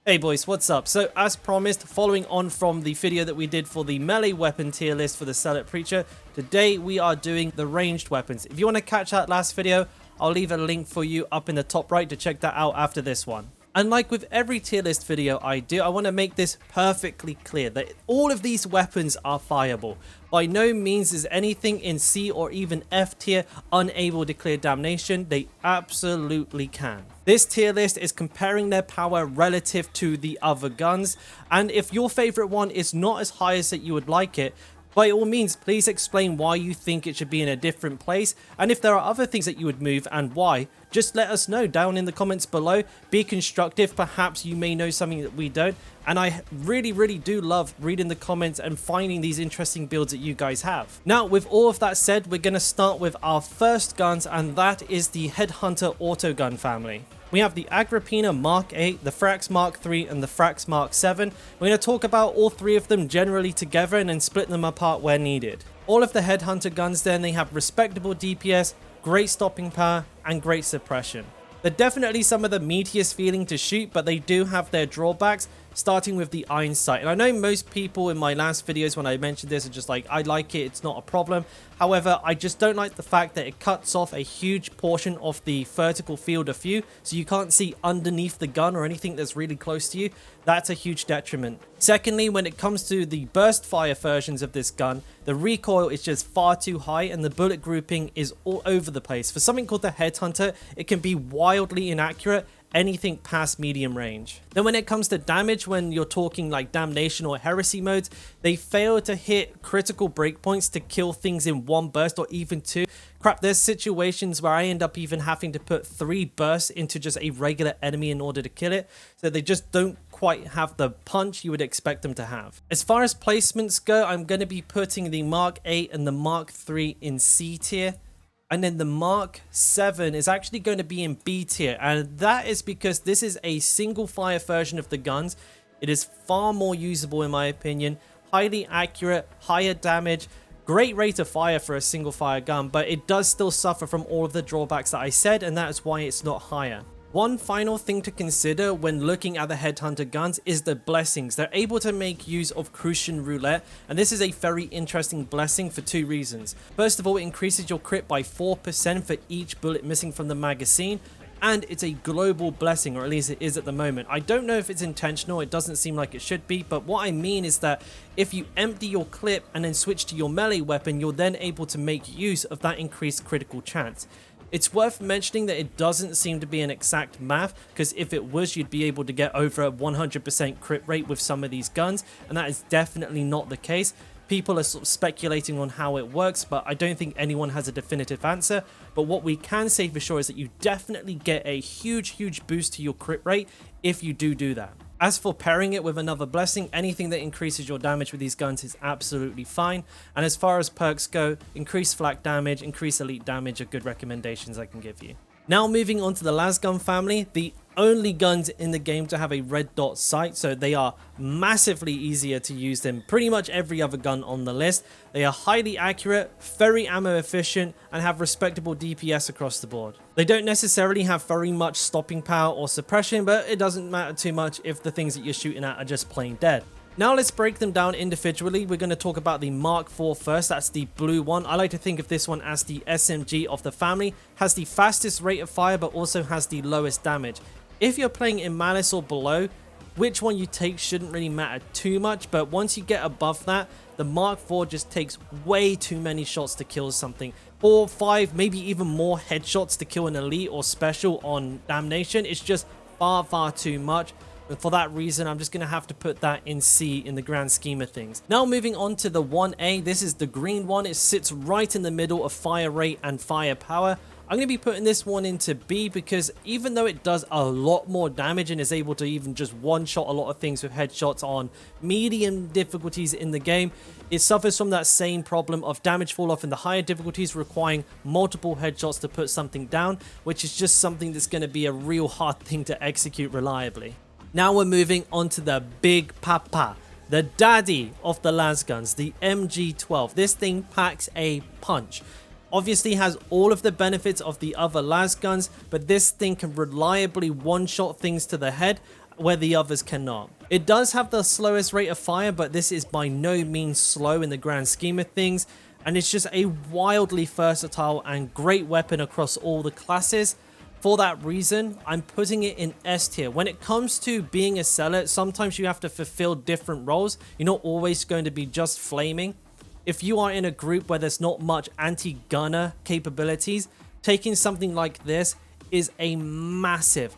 Hey boys, what's up? So as promised, following on from the video that we did for the melee weapon tier list for the Zealot Preacher, today we are doing the ranged weapons. If you want to catch that last video, I'll leave a link for you up in the top right to check that out after this one. And like with every tier list video I do, I want to make this perfectly clear that all of these weapons are fireable. By no means is anything in C or even F tier unable to clear damnation. They absolutely can. This tier list is comparing their power relative to the other guns, and if your favorite one is not as high as that you would like it, by all means, please explain why you think it should be in a different place, and if there are other things that you would move and why, just let us know down in the comments below. Be constructive, perhaps you may know something that we don't, and I really do love reading the comments and finding these interesting builds that you guys have. Now, with all of that said, we're going to start with our first guns, and that is the Headhunter Autogun family. We have the Agrippina Mark 8, the Frax Mark 3, and the Frax Mark 7. We're going to talk about all three of them generally together and then split them apart where needed. All of the Headhunter guns then, they have respectable DPS, great stopping power, and great suppression. They're definitely some of the meatiest feeling to shoot, but they do have their drawbacks, starting with the iron sight. And I know most people in my last videos when I mentioned this are just like, I like it, it's not a problem. However, I just don't like the fact that it cuts off a huge portion of the vertical field of view, so you can't see underneath the gun or anything that's really close to you. That's a huge detriment. Secondly, when it comes to the burst fire versions of this gun, the recoil is just far too high and the bullet grouping is all over the place. For something called the Headhunter, it can be wildly inaccurate, anything past medium range. Then when it comes to damage, when you're talking like damnation or heresy modes, they fail to hit critical breakpoints to kill things in one burst or even two. Crap, there's situations where I end up even having to put 3 bursts into just a regular enemy in order to kill it, so they just don't quite have the punch you would expect them to have. As far as placements go, I'm going to be putting the Mark 8 and the Mark 3 in C tier. And then the Mark 7 is actually going to be in B tier, and that is because this is a single fire version of the guns. It is far more usable in my opinion, highly accurate, higher damage, great rate of fire for a single fire gun, but it does still suffer from all of the drawbacks that I said, and that is why it's not higher. One final thing to consider when looking at the Headhunter guns is the blessings. They're able to make use of Crucian Roulette, and this is a very interesting blessing for 2 reasons. First of all, it increases your crit by 4% for each bullet missing from the magazine, and it's a global blessing, or at least it is at the moment. I don't know if it's intentional, it doesn't seem like it should be, but what I mean is that if you empty your clip and then switch to your melee weapon, you're then able to make use of that increased critical chance. It's worth mentioning that it doesn't seem to be an exact math, because if it was, you'd be able to get over a 100% crit rate with some of these guns, and that is definitely not the case. People are sort of speculating on how it works, but I don't think anyone has a definitive answer. But what we can say for sure is that you definitely get a huge boost to your crit rate if you do that. As for pairing it with another blessing, anything that increases your damage with these guns is absolutely fine. And as far as perks go, increased flak damage, increased elite damage are good recommendations I can give you. Now moving on to the Lasgun family, the only guns in the game to have a red dot sight, so they are massively easier to use than pretty much every other gun on the list. They are highly accurate, very ammo efficient, and have respectable DPS across the board. They don't necessarily have very much stopping power or suppression, but it doesn't matter too much if the things that you're shooting at are just plain dead. Now let's break them down individually. We're going to talk about the Mark 4 first. That's the blue one. I like to think of this one as the SMG of the family. Has the fastest rate of fire, but also has the lowest damage. If you're playing in Malice or below, which one you take shouldn't really matter too much, but once you get above that, the Mark 4 just takes way too many shots to kill something. 4, 5, maybe even more headshots to kill an elite or special on damnation. It's just far too much. And for that reason, I'm just going to have to put that in C in the grand scheme of things. Now moving on to the 1A, this is the green one. It sits right in the middle of fire rate and firepower. I'm going to be putting this one into B because even though it does a lot more damage and is able to even just one-shot a lot of things with headshots on medium difficulties in the game, it suffers from that same problem of damage fall-off in the higher difficulties, requiring multiple headshots to put something down, which is just something that's going to be a real hard thing to execute reliably. Now we're moving on to the big papa, the daddy of the Lasguns, the MG12. This thing packs a punch. Obviously has all of the benefits of the other Lasguns, but this thing can reliably one-shot things to the head. where the others cannot. It does have the slowest rate of fire, but this is by no means slow in the grand scheme of things, and it's just a wildly versatile and great weapon across all the classes. For that reason, I'm putting it in S tier. When it comes to being a Zealot, sometimes you have to fulfill different roles. You're not always going to be just flaming. If you are in a group where there's not much anti-gunner capabilities, taking something like this is a massive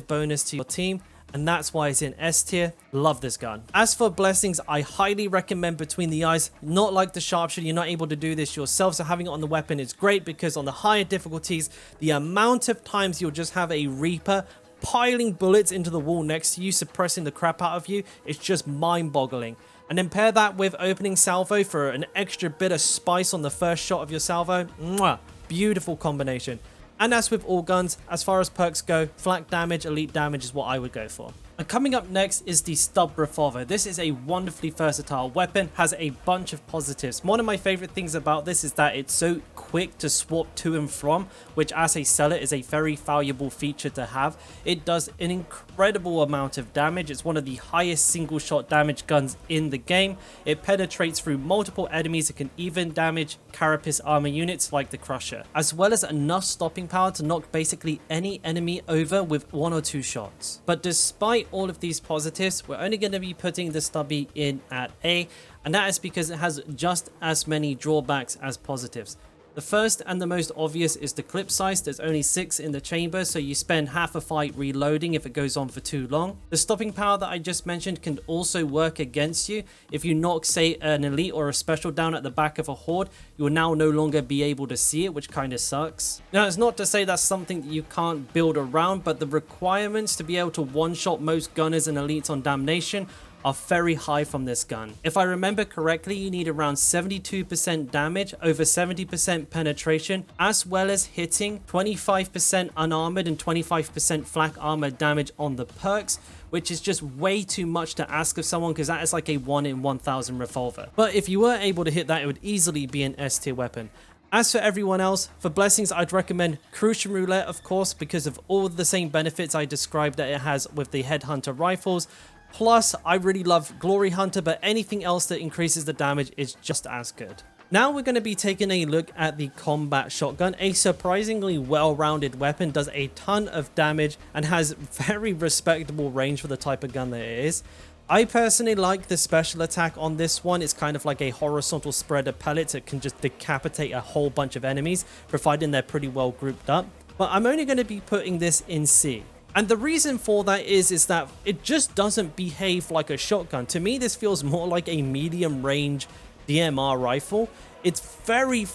bonus to your team, and that's why it's in S tier. Love this gun. As for blessings, I highly recommend Between the Eyes. Not like the sharpshooter, you're not able to do this yourself, so having it on the weapon is great, because on the higher difficulties, the amount of times you'll just have a Reaper piling bullets into the wall next to you, suppressing the crap out of you, it's just mind-boggling. And then pair that with opening salvo for an extra bit of spice on the first shot of your salvo. Mwah, beautiful combination. And as with all guns, as far as perks go, flak damage, elite damage is what I would go for. And coming up next is the Stub Revolver. This is a wonderfully versatile weapon, has a bunch of positives. One of my favorite things about this is that it's so quick to swap to and from, which as a Zealot is a very valuable feature to have. It does an incredible amount of damage. It's one of the highest single shot damage guns in the game. It penetrates through multiple enemies. It can even damage carapace armor units like the Crusher, as well as enough stopping power to knock basically any enemy over with 1 or 2 shots. But despite all of these positives, we're only going to be putting the Stubby in at A, and that is because it has just as many drawbacks as positives. The first and the most obvious is the clip size. There's only 6 in the chamber, so you spend half a fight reloading if it goes on for too long. The stopping power that I just mentioned can also work against you. If you knock, say, an elite or a special down at the back of a horde, you will now no longer be able to see it, which kind of sucks. Now, it's not to say that's something that you can't build around, but the requirements to be able to one-shot most gunners and elites on Damnation are very high from this gun. If I remember correctly, you need around 72% damage, over 70% penetration, as well as hitting 25% unarmored and 25% flak armor damage on the perks, which is just way too much to ask of someone, because that is like a 1 in 1,000 revolver. But if you were able to hit that, it would easily be an S tier weapon. As for everyone else, for blessings, I'd recommend Crucian Roulette, of course, because of all the same benefits I described that it has with the Headhunter rifles. Plus, I really love Glory Hunter, but anything else that increases the damage is just as good. Now we're going to be taking a look at the Combat Shotgun. A surprisingly well-rounded weapon, does a ton of damage, and has very respectable range for the type of gun that it is. I personally like the special attack on this one. It's kind of like a horizontal spread of pellets that can just decapitate a whole bunch of enemies, providing they're pretty well grouped up. But I'm only going to be putting this in C. And the reason for that is that it just doesn't behave like a shotgun. To me, this feels more like a medium range DMR rifle. It's very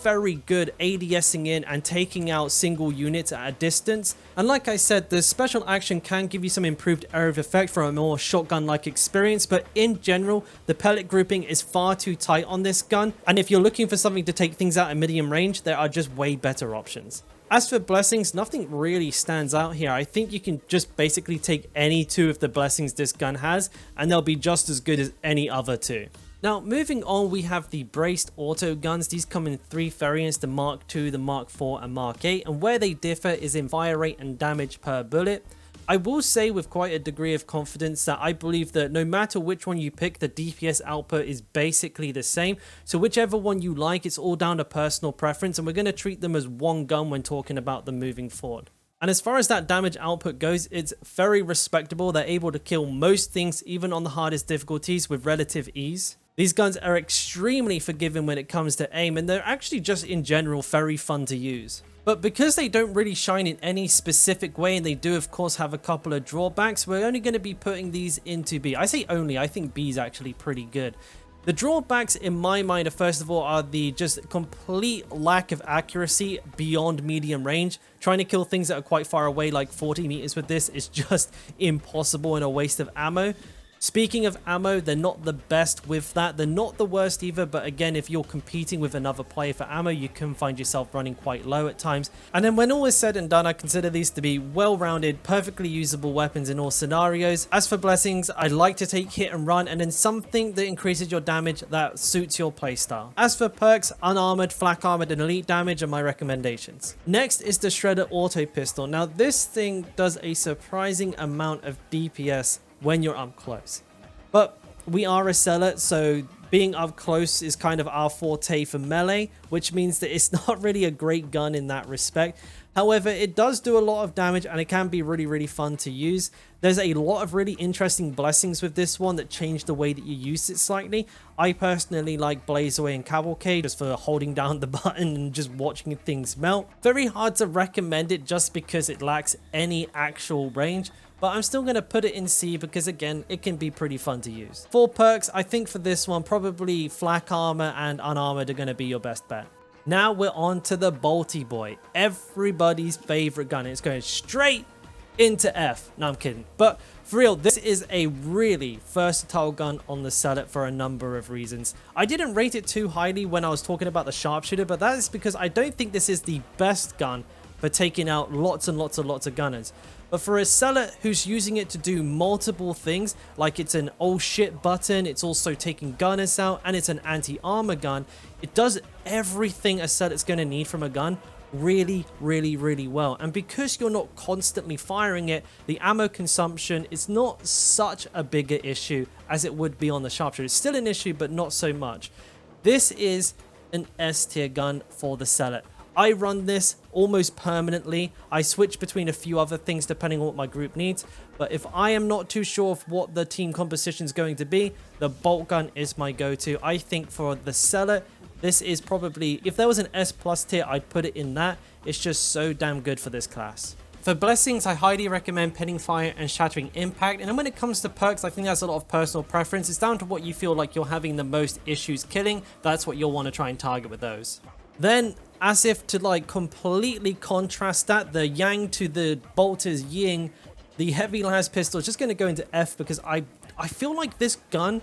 good ADSing in and taking out single units at a distance. And like I said, the special action can give you some improved area of effect for a more shotgun-like experience, but in general, the pellet grouping is far too tight on this gun. And if you're looking for something to take things out at medium range, there are just way better options. As for blessings, nothing really stands out here. I think you can just basically take any 2 of the blessings this gun has, and they'll be just as good as any other 2. Now, moving on, we have the braced autoguns. These come in 3 variants, the Mark II, the Mark IV, and Mark VIII, and where they differ is in fire rate and damage per bullet. I will say with quite a degree of confidence that I believe that no matter which one you pick, the DPS output is basically the same. So whichever one you like, it's all down to personal preference, and we're going to treat them as one gun when talking about them moving forward. And as far as that damage output goes, it's very respectable. They're able to kill most things, even on the hardest difficulties, with relative ease. These guns are extremely forgiving when it comes to aim, and they're actually just in general very fun to use. But because they don't really shine in any specific way, and they do of course have a couple of drawbacks, we're only going to be putting these into B. I say only, I think B is actually pretty good. The drawbacks in my mind are, first of all, are the just complete lack of accuracy beyond medium range. Trying to kill things that are quite far away, like 40 meters with this, is just impossible and a waste of ammo. Speaking of ammo, they're not the best with that. They're not the worst either, but again, if you're competing with another player for ammo, you can find yourself running quite low at times. And then when all is said and done, I consider these to be well-rounded, perfectly usable weapons in all scenarios. As for blessings, I like to take hit and run, and then something that increases your damage that suits your playstyle. As for perks, unarmored, flak armored, and elite damage are my recommendations. Next is the Shredder Autopistol. Now this thing does a surprising amount of DPS when you're up close, but we are a Zealot, so being up close is kind of our forte for melee, which means that it's not really a great gun in that respect. However, it does do a lot of damage and it can be really fun to use. There's a lot of really interesting blessings with this one that change the way that you use it slightly. I personally like Blaze Away and Cavalcade just for holding down the button and just watching things melt. Very hard to recommend it just because it lacks any actual range, but I'm still going to put it in C because again, it can be pretty fun to use. For perks, I think for this one, probably flak armor and unarmored are going to be your best bet. Now we're on to the Bolty Boy, everybody's favorite gun. It's going straight into F. No, I'm kidding. But for real, this is a really versatile gun on the Zealot for a number of reasons. I didn't rate it too highly when I was talking about the sharpshooter, but that is because I don't think this is the best gun for taking out lots of gunners. But for a Zealot who's using it to do multiple things, like it's an oh shit button, it's also taking gunners out, and it's an anti-armor gun, it does everything a Zealot's going to need from a gun really well. And because you're not constantly firing it, the ammo consumption is not such a bigger issue as it would be on the sharpshooter. It's still an issue, but not so much. This is an S tier gun for the Zealot. I run this almost permanently. I switch between a few other things depending on what my group needs. But if I am not too sure of what the team composition is going to be, the bolt gun is my go-to. I think for the Zealot, this is probably, if there was an S plus tier, I'd put it in that. It's just so damn good for this class. For blessings, I highly recommend Pinning Fire and Shattering Impact. And then when it comes to perks, I think that's a lot of personal preference. It's down to what you feel like you're having the most issues killing. That's what you'll want to try and target with those. Then, as if to like completely contrast that, the yang to the bolter's yin, the heavy Laspistol is just going to go into F because I feel like this gun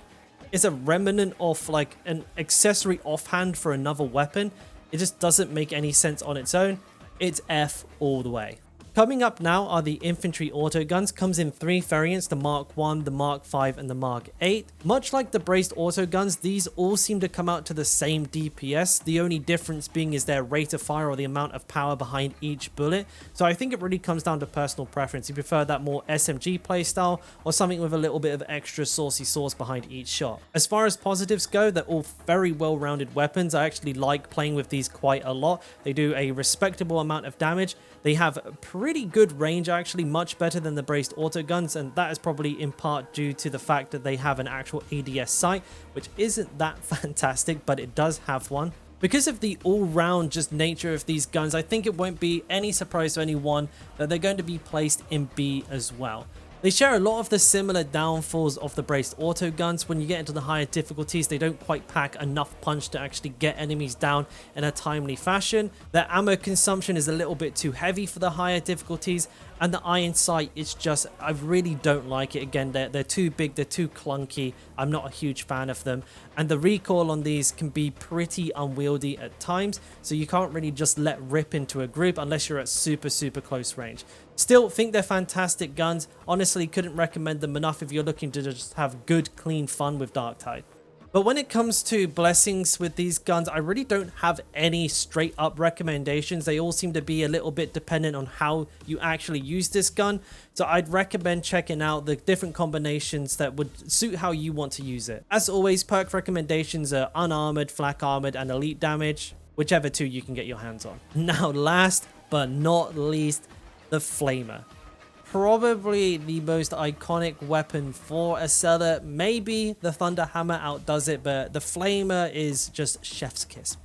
is a remnant of like an accessory offhand for another weapon. It just doesn't make any sense on its own. It's F all the way. Coming up now are the Infantry Autoguns. Comes in 3 variants, the Mark 1, the Mark 5 and the Mark 8. Much like the braced autoguns, these all seem to come out to the same DPS. The only difference being is their rate of fire or the amount of power behind each bullet. So I think it really comes down to personal preference. You prefer that more SMG playstyle or something with a little bit of extra saucy sauce behind each shot. As far as positives go, they're all very well-rounded weapons. I actually like playing with these quite a lot. They do a respectable amount of damage. They have pretty good range, actually much better than the braced autoguns, and that is probably in part due to the fact that they have an actual ADS sight, which isn't that fantastic, but it does have one. Because of the all-round just nature of these guns, I think it won't be any surprise to anyone that they're going to be placed in B as well. They share a lot of the similar downfalls of the braced autoguns. When you get into the higher difficulties, they don't quite pack enough punch to actually get enemies down in a timely fashion. Their ammo consumption is a little bit too heavy for the higher difficulties, and the iron sight is just, I really don't like it. Again, they're too big, they're too clunky. I'm not a huge fan of them, and the recoil on these can be pretty unwieldy at times, so you can't really just let rip into a group unless you're at super close range. Still think they're fantastic guns. Honestly, couldn't recommend them enough if you're looking to just have good, clean fun with Darktide. But when it comes to blessings with these guns, I really don't have any straight up recommendations. They all seem to be a little bit dependent on how you actually use this gun. So I'd recommend checking out the different combinations that would suit how you want to use it. As always, perk recommendations are unarmored, flak armored, and elite damage, whichever two you can get your hands on. Now, last but not least, the Flammer. Probably the most iconic weapon for a Zealot. Maybe the Thunder Hammer outdoes it, but the Flammer is just chef's kiss.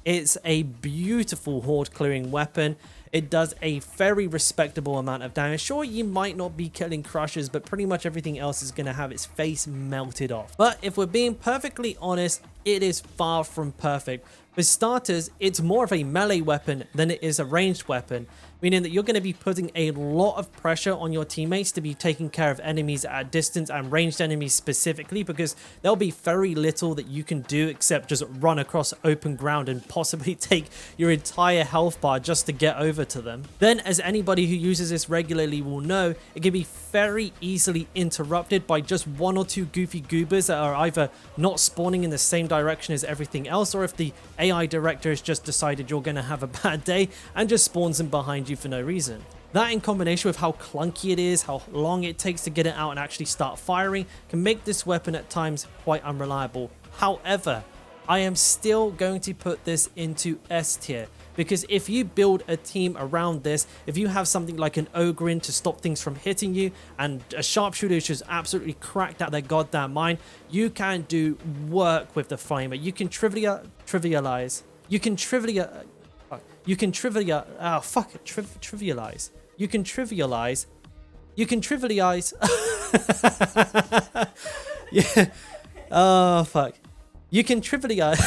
It's a beautiful horde clearing weapon. It does a very respectable amount of damage. Sure, you might not be killing crushers, but pretty much everything else is going to have its face melted off. But if we're being perfectly honest, it is far from perfect. For starters, it's more of a melee weapon than it is a ranged weapon, meaning that you're going to be putting a lot of pressure on your teammates to be taking care of enemies at a distance, and ranged enemies specifically, because there'll be very little that you can do except just run across open ground and possibly take your entire health bar just to get over to them. Then, as anybody who uses this regularly will know, it can be very easily interrupted by just one or two goofy goobers that are either not spawning in the same direction as everything else, or if the AI director has just decided you're going to have a bad day and just spawns them behind you for no reason. That, in combination with how clunky it is, how long it takes to get it out and actually start firing, can make this weapon at times quite unreliable. However, I am still going to put this into S tier, because if you build a team around this, if you have something like an Ogre to stop things from hitting you, and a sharpshooter who's just absolutely cracked out their goddamn mind, you can do work with the Flammer. You can trivialize. You can trivialize. You can trivialize. You can trivialize. You can trivialize. Yeah. Oh, fuck. You can trivialize.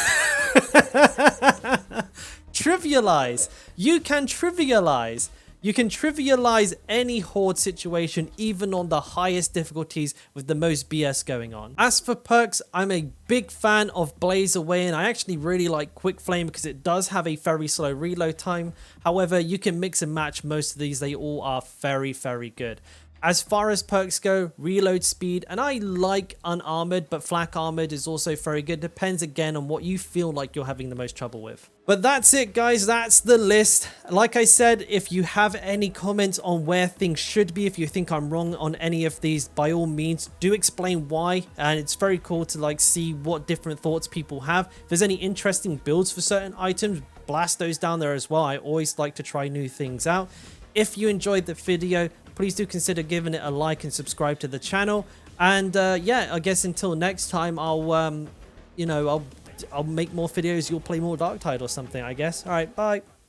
Trivialize. You can trivialize. You can trivialize any horde situation, even on the highest difficulties with the most BS going on. As for perks, I'm a big fan of Blaze Away, and I actually really like Quick Flame because it does have a very slow reload time. However, you can mix and match most of these. They all are very, very good. As far as perks go, reload speed, and I like unarmored, but flak armored is also very good. Depends again on what you feel like you're having the most trouble with. But that's it, guys. That's the list. Like I said, if you have any comments on where things should be, if you think I'm wrong on any of these, by all means, do explain why. And it's very cool to like see what different thoughts people have. If there's any interesting builds for certain items, blast those down there as well. I always like to try new things out. If you enjoyed the video, please do consider giving it a like and subscribe to the channel. And yeah, I guess until next time, I'll make more videos. You'll play more Darktide or something, I guess. All right, bye.